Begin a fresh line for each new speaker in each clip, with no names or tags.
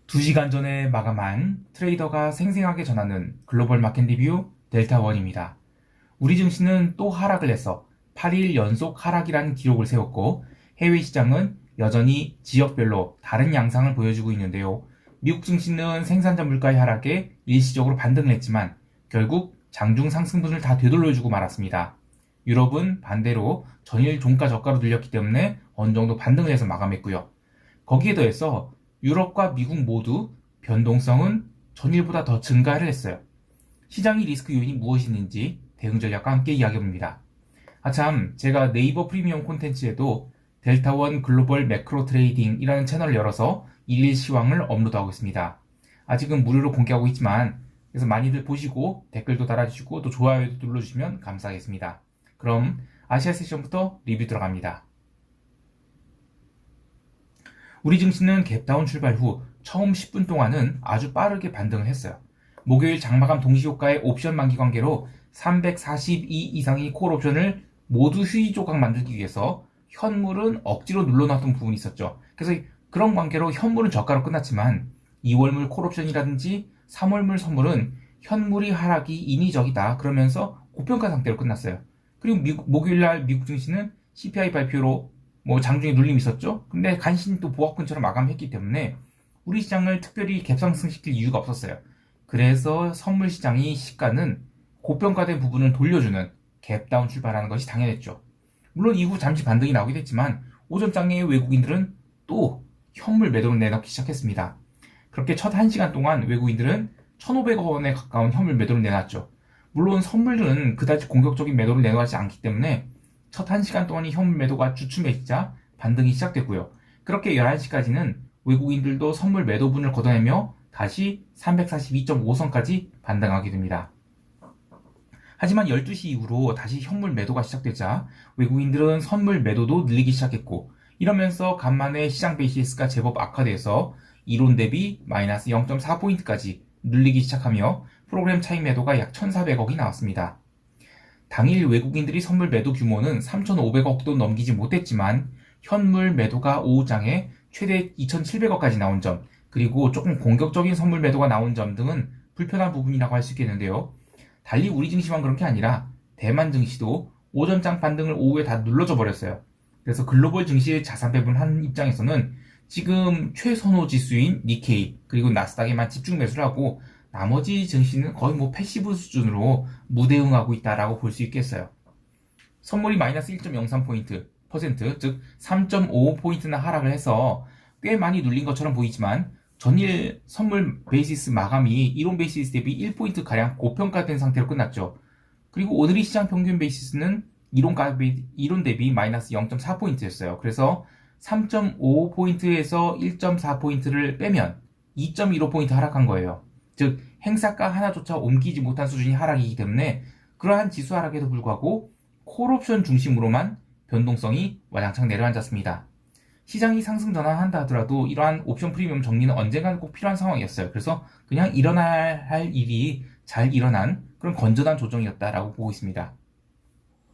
2시간 전에 마감한 트레이더가 생생하게 전하는 글로벌 마켓 리뷰 델타원입니다. 우리 증시는 또 하락을 해서 8일 연속 하락이라는 기록을 세웠고 해외 시장은 여전히 지역별로 다른 양상을 보여주고 있는데요. 미국 증시는 생산자 물가의 하락에 일시적으로 반등을 했지만 결국 장중 상승분을 다 되돌려주고 말았습니다. 유럽은 반대로 전일 종가 저가로 들렸기 때문에 어느 정도 반등을 해서 마감했고요. 거기에 더해서 유럽과 미국 모두 변동성은 전일보다 더 증가를 했어요. 시장의 리스크 요인이 무엇인지 대응 전략과 함께 이야기해봅니다. 아참, 제가 네이버 프리미엄 콘텐츠에도 델타원 글로벌 매크로 트레이딩이라는 채널을 열어서 일일 시황을 업로드하고 있습니다. 아직은 무료로 공개하고 있지만 그래서 많이들 보시고 댓글도 달아주시고 또 좋아요도 눌러주시면 감사하겠습니다. 그럼 아시아 세션부터 리뷰 들어갑니다. 우리 증시는 갭다운 출발 후 처음 10분 동안은 아주 빠르게 반등을 했어요. 목요일 장마감 동시효과의 옵션 만기 관계로 342 이상의 콜 옵션을 모두 휴지 조각 만들기 위해서 현물은 억지로 눌러놨던 부분이 있었죠. 그래서 그런 관계로 현물은 저가로 끝났지만 2월물 콜 옵션이라든지 3월물 선물은 현물이 하락이 인위적이다 그러면서 고평가 상태로 끝났어요. 그리고 목요일날 미국 증시는 CPI 발표로 장중에 눌림이 있었죠. 근데 간신히 또 보합근처럼 마감했기 때문에 우리 시장을 특별히 갭상승시킬 이유가 없었어요. 그래서 선물 시장의 시가는 고평가된 부분을 돌려주는 갭다운 출발하는 것이 당연했죠. 물론 이후 잠시 반등이 나오긴 했지만 오전장의 외국인들은 또 현물 매도를 내놓기 시작했습니다. 그렇게 첫 1시간 동안 외국인들은 1,500원에 가까운 현물 매도를 내놨죠. 물론 선물은 그다지 공격적인 매도를 내놓지 않기 때문에 첫 1시간 동안의 현물 매도가 주춤해지자 반등이 시작됐고요. 그렇게 11시까지는 외국인들도 선물 매도분을 걷어내며 다시 342.5선까지 반등하게 됩니다. 하지만 12시 이후로 다시 현물 매도가 시작되자 외국인들은 선물 매도도 늘리기 시작했고 이러면서 간만에 시장 베이시스가 제법 악화돼서 이론 대비 마이너스 0.4포인트까지 늘리기 시작하며 프로그램 차익 매도가 약 1,400억이 나왔습니다. 당일 외국인들이 선물 매도 규모는 3,500억도 넘기지 못했지만 현물 매도가 오후장에 최대 2,700억까지 나온 점 그리고 조금 공격적인 선물 매도가 나온 점 등은 불편한 부분이라고 할 수 있겠는데요. 달리 우리 증시만 그런 게 아니라 대만 증시도 오전장 반등을 오후에 다 눌러줘 버렸어요. 그래서 글로벌 증시의 자산 배분하는 입장에서는 지금 최선호 지수인 니케이 그리고 나스닥에만 집중 매수를 하고 나머지 증시는 거의 패시브 수준으로 무대응하고 있다라고 볼 수 있겠어요. 선물이 마이너스 1.03%, 즉 3.55포인트나 하락을 해서 꽤 많이 눌린 것처럼 보이지만 전일 선물 베이시스 마감이 이론 베이시스 대비 1포인트가량 고평가된 상태로 끝났죠. 그리고 오늘의 시장 평균 베이시스는 이론 대비 마이너스 0.4포인트였어요. 그래서 3.55포인트에서 1.4포인트를 빼면 2.15포인트 하락한 거예요. 즉 행사가 하나조차 옮기지 못한 수준의 하락이기 때문에 그러한 지수 하락에도 불구하고 콜옵션 중심으로만 변동성이 와장창 내려앉았습니다. 시장이 상승 전환한다 하더라도 이러한 옵션 프리미엄 정리는 언젠가는 꼭 필요한 상황이었어요. 그래서 그냥 일어나야 할 일이 잘 일어난 그런 건전한 조정이었다라고 보고 있습니다.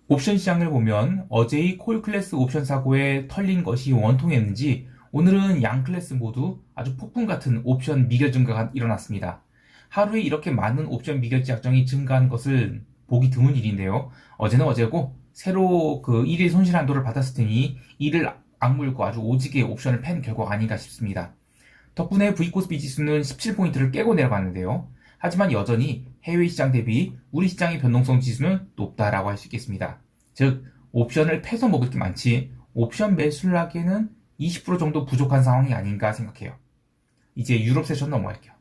옵션 시장을 보면 어제의 콜 클래스 옵션 사고에 털린 것이 원통했는지 오늘은 양 클래스 모두 아주 폭풍 같은 옵션 미결 증가가 일어났습니다. 하루에 이렇게 많은 옵션 미결지 약정이 증가한 것을 보기 드문 일인데요. 어제는 어제고 새로 그 1일 손실 한도를 받았을 테니 이를 악물고 아주 오지게 옵션을 팬 결과가 아닌가 싶습니다. 덕분에 V코스피 지수는 17포인트를 깨고 내려갔는데요. 하지만 여전히 해외 시장 대비 우리 시장의 변동성 지수는 높다라고 할 수 있겠습니다. 즉 옵션을 패서 먹을 게 많지 옵션 매수를 하기에는 20% 정도 부족한 상황이 아닌가 생각해요. 이제 유럽 세션 넘어갈게요.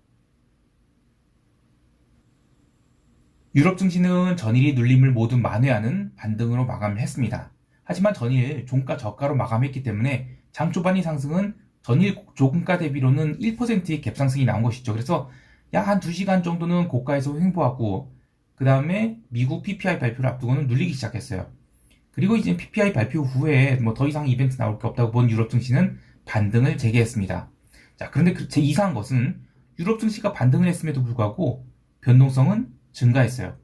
유럽 증시는 전일이 눌림을 모두 만회하는 반등으로 마감을 했습니다. 하지만 전일 종가 저가로 마감했기 때문에 장 초반의 상승은 전일 종가 대비로는 1%의 갭상승이 나온 것이죠. 그래서 약 한 2시간 정도는 고가에서 횡보하고 그 다음에 미국 PPI 발표를 앞두고는 눌리기 시작했어요. 그리고 이제 PPI 발표 후에 더 이상 이벤트 나올 게 없다고 본 유럽 증시는 반등을 재개했습니다. 자, 그런데 제 이상한 것은 유럽 증시가 반등을 했음에도 불구하고 변동성은 증가했어요.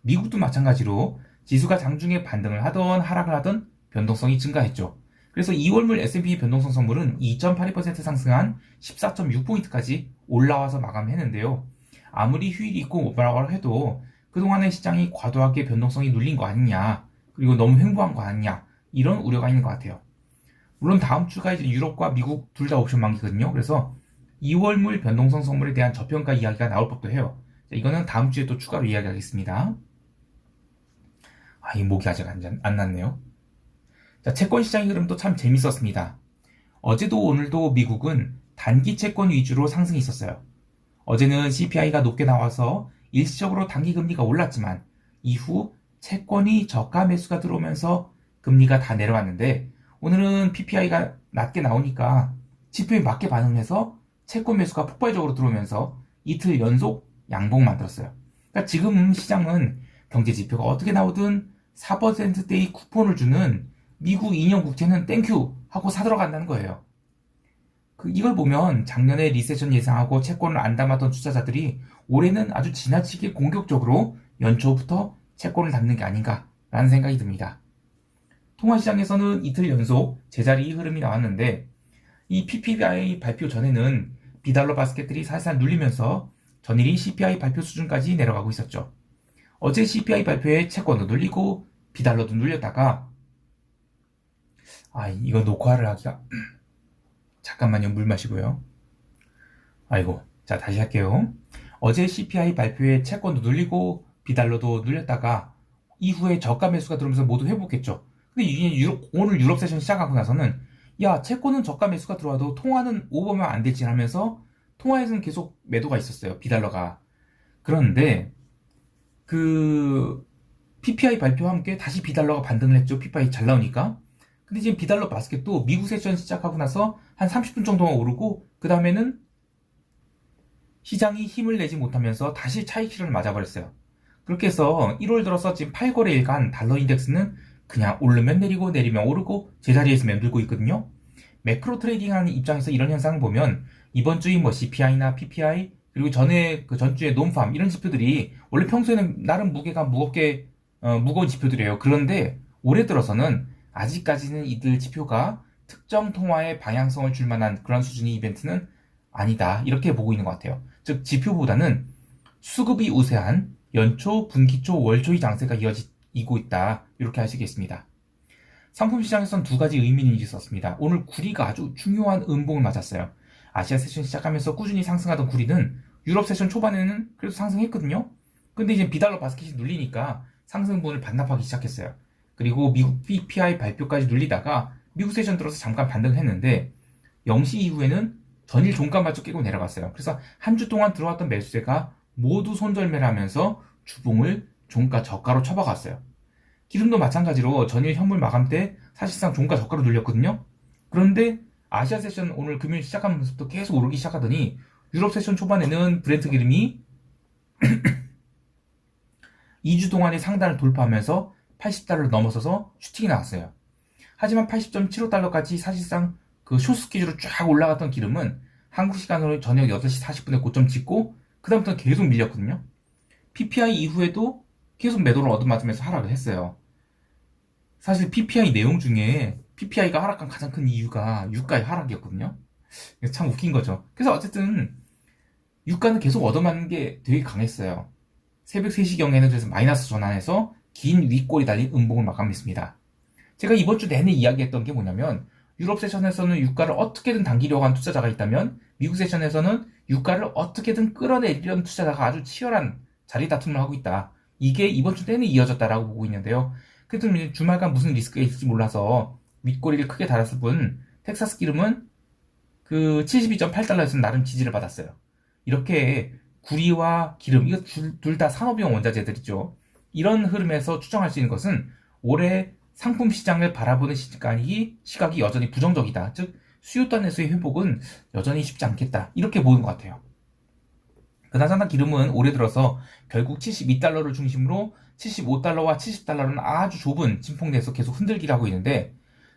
미국도 마찬가지로 지수가 장중에 반등을 하던 하락을 하던 변동성이 증가했죠. 그래서 2월물 S&P 변동성 선물은 2.82% 상승한 14.6포인트까지 올라와서 마감했는데요. 아무리 휴일이 있고 뭐라고 해도 그동안의 시장이 과도하게 변동성이 눌린 거 아니냐, 그리고 너무 횡보한 거 아니냐, 이런 우려가 있는 것 같아요. 물론 다음 주가 이제 유럽과 미국 둘 다 옵션 만기거든요. 그래서 2월물 변동성 선물에 대한 저평가 이야기가 나올 법도 해요. 자, 이거는 다음 주에 또 추가로 이야기하겠습니다. 이 목이 아직 안 났네요. 자, 채권 시장의 흐름도 참 재밌었습니다. 어제도 오늘도 미국은 단기 채권 위주로 상승이 있었어요. 어제는 CPI가 높게 나와서 일시적으로 단기 금리가 올랐지만 이후 채권이 저가 매수가 들어오면서 금리가 다 내려왔는데, 오늘은 PPI가 낮게 나오니까 지표에 맞게 반응해서 채권 매수가 폭발적으로 들어오면서 이틀 연속 양봉 만들었어요. 그러니까 지금 시장은 경제 지표가 어떻게 나오든 4%대의 쿠폰을 주는 미국 2년 국채는 땡큐 하고 사들어간다는 거예요. 이걸 보면 작년에 리세션 예상하고 채권을 안 담았던 투자자들이 올해는 아주 지나치게 공격적으로 연초부터 채권을 담는 게 아닌가라는 생각이 듭니다. 통화시장에서는 이틀 연속 제자리 흐름이 나왔는데, 이 PPI 발표 전에는 비달러 바스켓들이 살살 눌리면서 전일이 CPI 발표 수준까지 내려가고 있었죠. 어제 CPI 발표에 채권도 눌리고 비달러도 눌렸다가, 이거 녹화를 하기가 잠깐만요, 물 마시고요. 자, 다시 할게요. 어제 CPI 발표에 채권도 눌리고 비달러도 눌렸다가 이후에 저가 매수가 들어오면서 모두 회복했죠. 근데 이게 오늘 유럽 세션 시작하고 나서는 채권은 저가 매수가 들어와도 통화는 오버면 안 되지 하면서 통화에서는 계속 매도가 있었어요, 비달러가. 그런데 PPI 발표와 함께 다시 비달러가 반등을 했죠. PPI 잘 나오니까. 근데 지금 비달러 바스켓도 미국 세션 시작하고 나서 한 30분 정도만 오르고, 그 다음에는 시장이 힘을 내지 못하면서 다시 차익실현을 맞아버렸어요. 그렇게 해서 1월 들어서 지금 8거래일간 달러 인덱스는 그냥 오르면 내리고 내리면 오르고 제자리에서 맴돌고 있거든요. 매크로 트레이딩 하는 입장에서 이런 현상을 보면 이번 주인 CPI나 PPI, 그리고 전주에 논팜, 이런 지표들이 원래 평소에는 나름 무게가 무거운 지표들이에요. 그런데 올해 들어서는 아직까지는 이들 지표가 특정 통화의 방향성을 줄 만한 그런 수준의 이벤트는 아니다, 이렇게 보고 있는 것 같아요. 즉, 지표보다는 수급이 우세한 연초, 분기초, 월초의 장세가 이어지고 있다, 이렇게 할 수 있겠습니다. 상품시장에서는 두 가지 의미는 있었습니다. 오늘 구리가 아주 중요한 음봉을 맞았어요. 아시아 세션 시작하면서 꾸준히 상승하던 구리는 유럽 세션 초반에는 그래도 상승했거든요. 근데 이제 비달러 바스켓이 눌리니까 상승분을 반납하기 시작했어요. 그리고 미국 PPI 발표까지 눌리다가 미국 세션 들어서 잠깐 반등을 했는데 0시 이후에는 전일 종가 맞춰 깨고 내려갔어요. 그래서 한 주 동안 들어왔던 매수세가 모두 손절매를 하면서 주봉을 종가 저가로 쳐박았어요. 기름도 마찬가지로 전일 현물 마감 때 사실상 종가 저가로 눌렸거든요. 그런데 아시아 세션 오늘 금요일 시작하면서부터 계속 오르기 시작하더니 유럽 세션 초반에는 브렌트 기름이 2주 동안의 상단을 돌파하면서 80달러를 넘어서서 슈팅이 나왔어요. 하지만 80.75달러까지 사실상 숏 스케줄로 쫙 올라갔던 기름은 한국 시간으로 저녁 8시 40분에 고점 찍고 그다음부터 계속 밀렸거든요. PPI 이후에도 계속 매도를 얻어맞으면서 하락을 했어요. 사실 PPI 내용 중에 PPI가 하락한 가장 큰 이유가 유가의 하락이었거든요. 참 웃긴 거죠. 그래서 어쨌든 유가는 계속 얻어맞는 게 되게 강했어요. 새벽 3시경에는 그래서 마이너스 전환해서 긴 윗골이 달린 음봉을 마감했습니다. 제가 이번 주 내내 이야기했던 게 뭐냐면, 유럽 세션에서는 유가를 어떻게든 당기려고 한 투자자가 있다면 미국 세션에서는 유가를 어떻게든 끌어내려는 투자자가 아주 치열한 자리 다툼을 하고 있다. 이게 이번 주 내내 이어졌다라고 보고 있는데요. 그래도 주말간 무슨 리스크가 있을지 몰라서 윗꼬리를 크게 달았을 뿐, 텍사스 기름은 72.8달러에서는 나름 지지를 받았어요. 이렇게 구리와 기름, 이거 둘 다 산업용 원자재들이죠. 이런 흐름에서 추정할 수 있는 것은 올해 상품 시장을 바라보는 시각이 여전히 부정적이다. 즉, 수요단에서의 회복은 여전히 쉽지 않겠다, 이렇게 보는 것 같아요. 그나저나 기름은 올해 들어서 결국 72달러를 중심으로 75달러와 70달러는 아주 좁은 진폭내에서 계속 흔들기를 하고 있는데,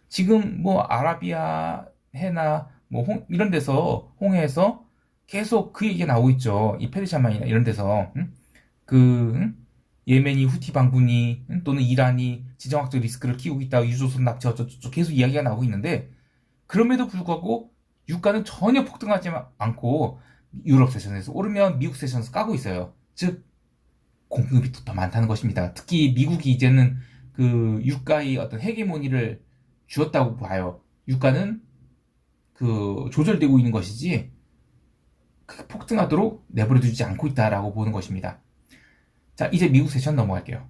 지금 아라비아 해나 이런 데서 홍해에서 계속 그 얘기가 나오고 있죠. 이 페르시아만이나 이런 데서 예멘이 후티 반군이 또는 이란이 지정학적 리스크를 키우고 있다, 유조선 납치 어쩌고저쩌고 계속 이야기가 나오고 있는데, 그럼에도 불구하고 유가는 전혀 폭등하지 않고 유럽 세션에서 오르면 미국 세션에서 까고 있어요. 즉 공급이 더 많다는 것입니다. 특히 미국이 이제는 그 유가의 어떤 헤게모니를 쥐었다고 봐요. 유가는 그 조절되고 있는 것이지 폭등하도록 내버려두지 않고 있다라고 보는 것입니다. 자, 이제 미국 세션 넘어갈게요.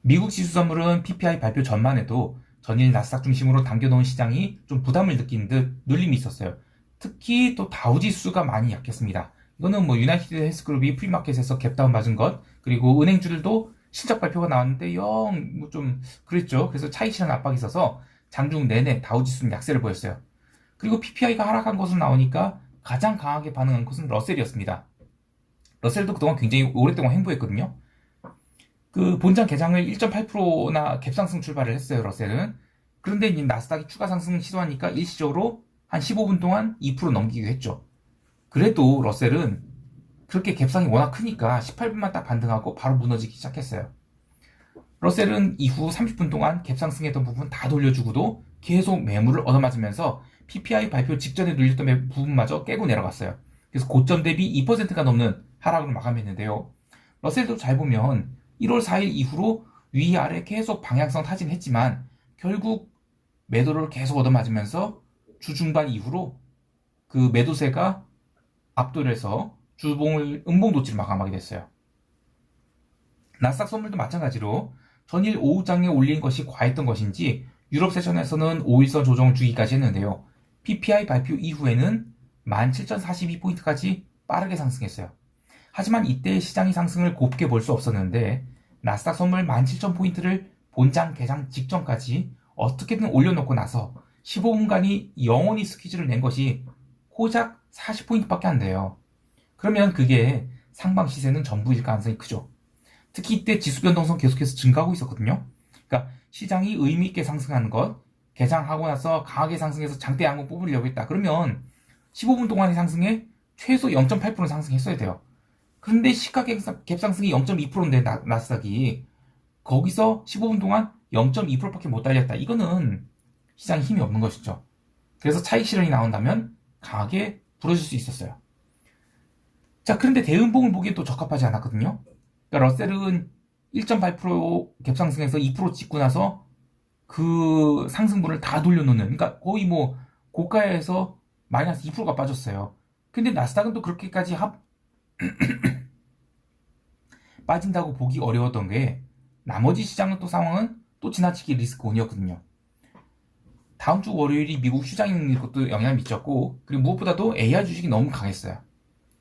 미국 지수 선물은 PPI 발표 전만 해도 전일 나스닥 중심으로 당겨놓은 시장이 좀 부담을 느낀 듯 눌림이 있었어요. 특히 또 다우 지수가 많이 약했습니다. 이거는 뭐 유나이티드 헬스그룹이 프리마켓에서 갭다운 맞은 것, 그리고 은행주들도 실적 발표가 나왔는데 영 뭐 좀 그랬죠. 그래서 차익 실현 압박이 있어서 장중 내내 다우 지수는 약세를 보였어요. 그리고 PPI가 하락한 것으로 나오니까 가장 강하게 반응한 것은 러셀이었습니다. 러셀도 그동안 굉장히 오랫동안 횡보했거든요. 그 본장 개장을 1.8%나 갭상승 출발을 했어요, 러셀은. 그런데 이제 나스닥이 추가 상승 시도하니까 일시적으로 한 15분 동안 2% 넘기기도 했죠. 그래도 러셀은 그렇게 갭상이 워낙 크니까 18분만 딱 반등하고 바로 무너지기 시작했어요. 러셀은 이후 30분 동안 갭상승했던 부분 다 돌려주고도 계속 매물을 얻어맞으면서 PPI 발표 직전에 눌렸던 부분마저 깨고 내려갔어요. 그래서 고점 대비 2%가 넘는 하락을 마감했는데요. 러셀도 잘 보면 1월 4일 이후로 위아래 계속 방향성 타진했지만 결국 매도를 계속 얻어맞으면서 주중반 이후로 그 매도세가 압도를 해서 주봉을 음봉도치를 마감하게 됐어요. 나스닥 선물도 마찬가지로 전일 오후장에 올린 것이 과했던 것인지 유럽 세션에서는 5일선 조정을 주기까지 했는데요. PPI 발표 이후에는 17,042포인트까지 빠르게 상승했어요. 하지만 이때 시장의 상승을 곱게 볼 수 없었는데 나스닥 선물 17,000포인트를 본장 개장 직전까지 어떻게든 올려놓고 나서 15분간이 영원히 스퀴즈를 낸 것이 고작 40포인트밖에 안 돼요. 그러면 그게 상방 시세는 전부일 가능성이 크죠. 특히 이때 지수 변동성 계속해서 증가하고 있었거든요. 그러니까 시장이 의미 있게 상승하는 것, 개장하고 나서 강하게 상승해서 장대 양봉 뽑으려고 했다. 그러면 15분 동안의 상승에 최소 0.8% 상승했어야 돼요. 그런데 시가 갭상승이 0.2%인데 나스닥이 거기서 15분 동안 0.2%밖에 못 달렸다. 이거는 시장에 힘이 없는 것이죠. 그래서 차익 실현이 나온다면 강하게 부러질 수 있었어요. 자, 그런데 대음봉을 보기엔 또 적합하지 않았거든요. 그러니까 러셀은 1.8% 갭상승해서 2% 찍고 나서 그 상승분을 다 돌려놓는, 그러니까 거의 뭐 고가에서 마이너스 2%가 빠졌어요. 근데 나스닥은 또 그렇게까지 빠진다고 보기 어려웠던 게 나머지 시장은 또 상황은 또 지나치게 리스크온이었거든요. 다음 주 월요일이 미국 휴장인 것도 영향을 미쳤고, 그리고 무엇보다도 AI 주식이 너무 강했어요.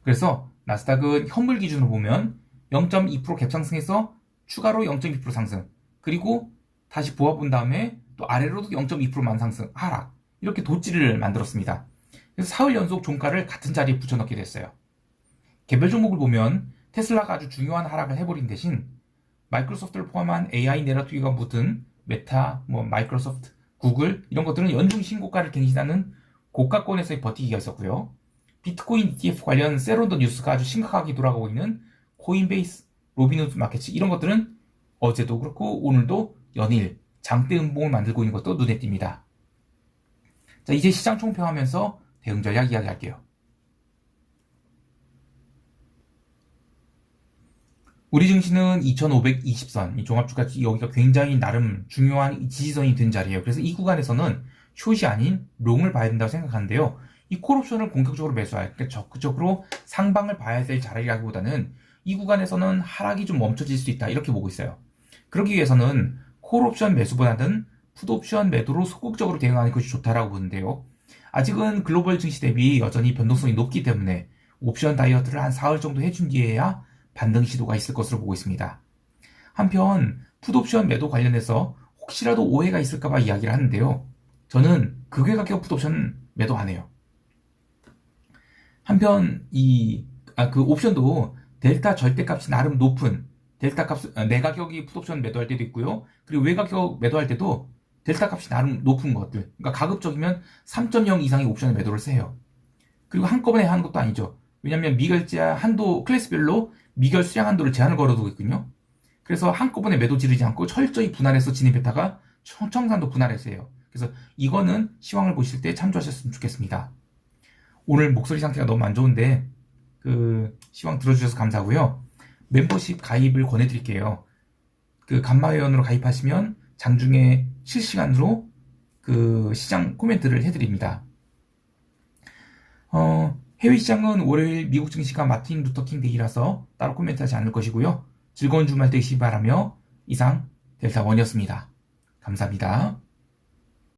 그래서 나스닥은 현물 기준으로 보면 0.2% 갭상승해서 추가로 0.2% 상승, 그리고 다시 보아본 다음에 또 아래로도 0.2%만 상승, 하락, 이렇게 도치를 만들었습니다. 그래서 사흘 연속 종가를 같은 자리에 붙여넣게 됐어요. 개별 종목을 보면 테슬라가 아주 중요한 하락을 해버린 대신 마이크로소프트를 포함한 AI 내러티브가 묻은 메타, 마이크로소프트, 구글 이런 것들은 연중 신고가를 갱신하는 고가권에서의 버티기가 있었고요. 비트코인 ETF 관련 세론더 뉴스가 아주 심각하게 돌아가고 있는 코인베이스, 로빈후드 마켓츠 이런 것들은 어제도 그렇고 오늘도 연일 장대 음봉을 만들고 있는 것도 눈에 띕니다. 자, 이제 시장 총평하면서 대응 전략 이야기할게요. 우리 증시는 2520선, 이 종합주가 여기가 굉장히 나름 중요한 지지선이 된 자리예요. 그래서 이 구간에서는 숏이 아닌 롱을 봐야 된다고 생각하는데요. 이 콜옵션을 공격적으로 매수할, 그러니까 적극적으로 상방을 봐야 될 자리라기보다는 이 구간에서는 하락이 좀 멈춰질 수 있다 이렇게 보고 있어요. 그러기 위해서는 콜옵션 매수보다는 풋옵션 매도로 소극적으로 대응하는 것이 좋다라고 보는데요. 아직은 글로벌 증시 대비 여전히 변동성이 높기 때문에 옵션 다이어트를 한 4월 정도 해준 뒤에야 반등 시도가 있을 것으로 보고 있습니다. 한편 풋옵션 매도 관련해서 혹시라도 오해가 있을까봐 이야기를 하는데요. 저는 극외가격 풋옵션 매도 안 해요. 한편 그 옵션도 델타 절대값이 나름 높은 델타 값, 내가격이 풋옵션 매도할 때도 있고요. 그리고 외가격 매도할 때도 델타 값이 나름 높은 것들. 그러니까 가급적이면 3.0 이상의 옵션을 매도를 세요. 그리고 한꺼번에 하는 것도 아니죠. 왜냐하면 미결제 한도 클래스별로 미결 수량 한도를 제한을 걸어두고 있거든요. 그래서 한꺼번에 매도 지르지 않고 철저히 분할해서 진입했다가 청산도 분할해서 해요. 그래서 이거는 시황을 보실 때 참조하셨으면 좋겠습니다. 오늘 목소리 상태가 너무 안 좋은데 그 시황 들어주셔서 감사하고요. 멤버십 가입을 권해드릴게요. 그 감마회원으로 가입하시면 장중에 실시간으로 그 시장 코멘트를 해드립니다. 해외 시장은 월요일 미국 증시가 마틴 루터 킹 데이라서 따로 코멘트하지 않을 것이고요. 즐거운 주말 되시기 바라며 이상 델타원이었습니다. 감사합니다.